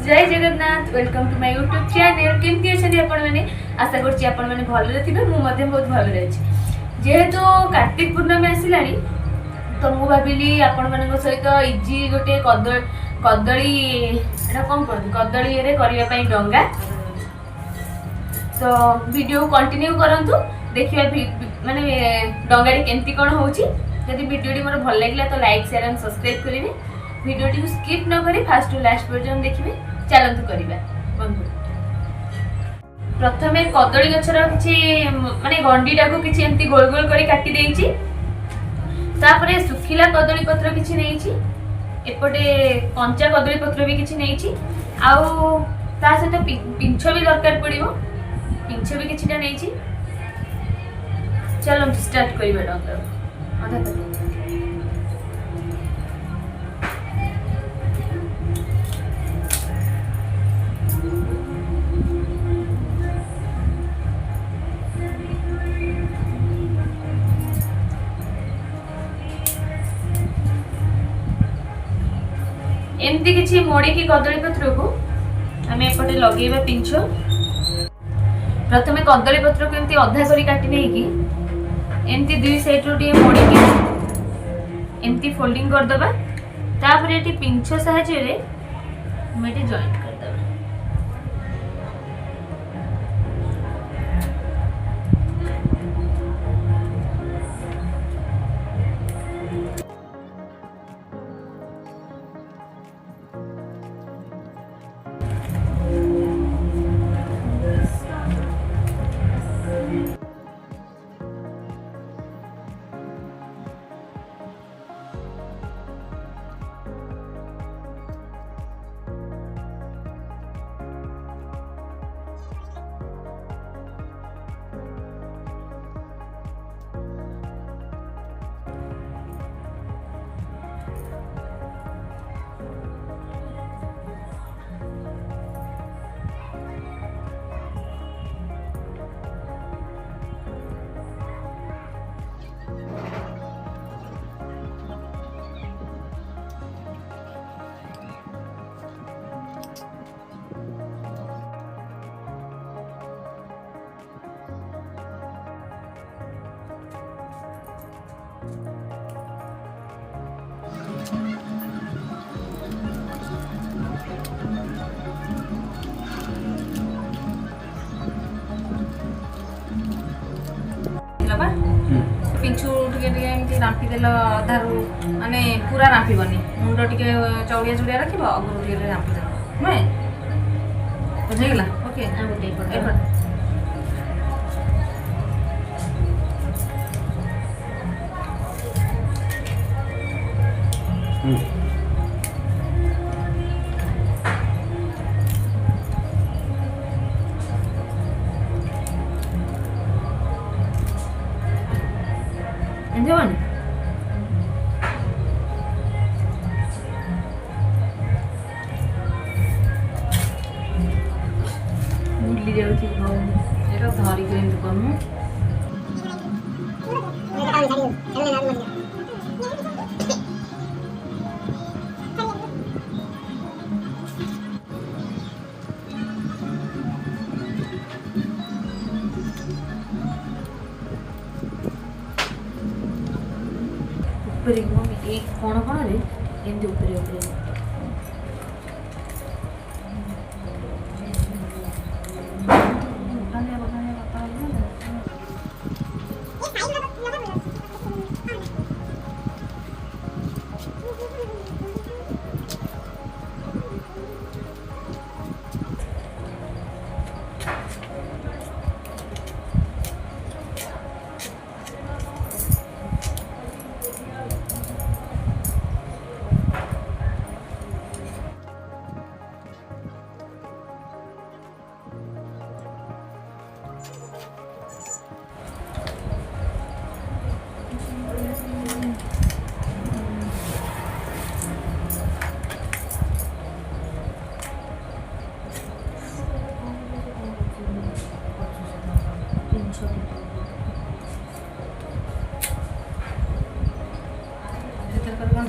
जय Jagannath welcome to my YouTube channel केमती अच्छे आपण मैंने आशा करछि आपण मैंने भलरे थिबे मु मध्ये बहुत भलरे अछि जेहेतु कार्तिक पूर्णिमा आसिलानी तो मु भाबिली आपण मानक सहित इजी गोटे कदली एटा कोन कहू कदली रे करिया पई डंगा तो वीडियो कंटिन्यू करंतु देखिया माने डंगाडी केमती कोन होउची यदि वीडियोटी मोर भल लागला तो लाइक शेयर एंड सब्सक्राइब करिवे वीडियोटी को स्किप न करी फास्ट टू लास्ट पर्यंत देखिए चलतु करिबा बंधु प्रथमे कदली गछर किछि माने गंडीटा को किछि एंती गोल गोल करी काटी देइछि तापरे सुखिला कदली पत्र किछि नेइछि एपटे कंचा कदली पत्र भी किछि नेइछि आउ ता सहित पिंछ भी दरकार पड़िबो पिंछ भी किछिटा नेइछि चलो स्टार्ट करिबा डॉक्टर आधा एमती किसी मोड़ी की कदली पत्र को आम एपटे लगेबा पिंछ प्रथमे कदली पत्र को एमती अधा करी काटी नहीं कि एमती दुई साइड रो मोड़ी की एमती फोल्डिंग कर दबा तापर एटी पिंछ सहायता रे मेटी जॉइंट कर दबा पिंचू टे रांपी देल अधारू माने पूरा रांपीबनी मुंड टे चौड़िया चौड़िया रख अगुर टे रांपी देव नुहे बुझेगला ओके Enjoy. मुरली जाउची एटा धरी के एंड करनु ऊपर एक कोण कोण रे एंड ऊपर ऊपर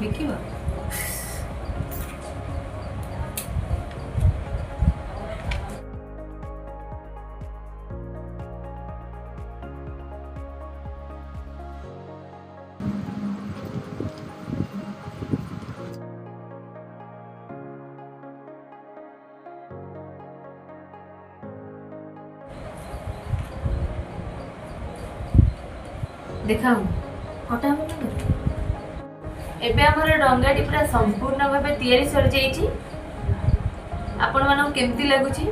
देखिए देखाऊ कटा एबे हमर डंगाटी पूरा संपूर्ण भाव तैयारी सर जाइए। आपण मानक केमती लगुची